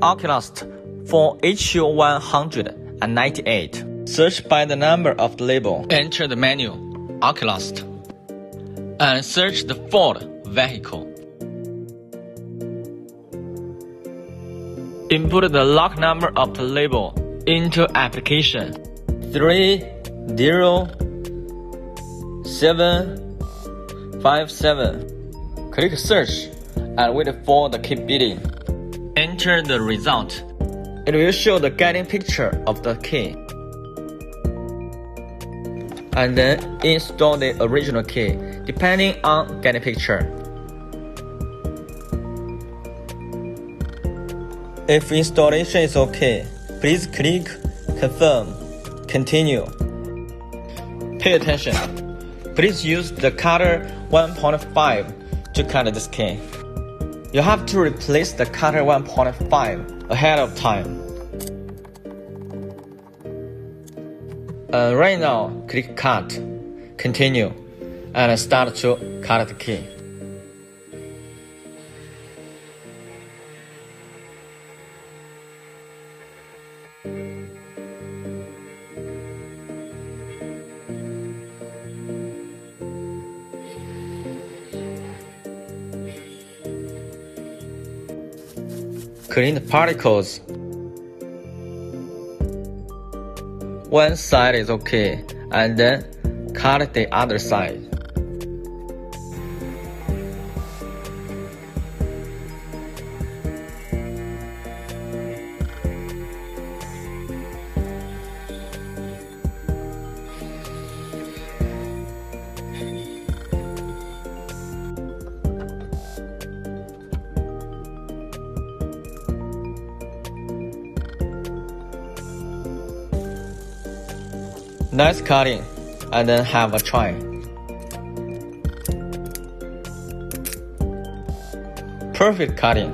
Oculus for HU198. Search by the number of the label. Enter the menu, Oculus, and search the Ford vehicle. Input the log number of the label into application 30757. Click search and wait for the key binding. Enter the result. It will show the guiding picture of the key. And then install the original key depending on guiding picture. If installation is okay, please click Confirm, Continue. Pay attention. Please use the cutter 1.5 to cut this key. You have to replace the cutter 1.5 ahead of time. Right now, click Cut, Continue, and start to cut the key. Clean the particles. One side is okay, and then cut the other side. Nice cutting, and then have a try. Perfect cutting.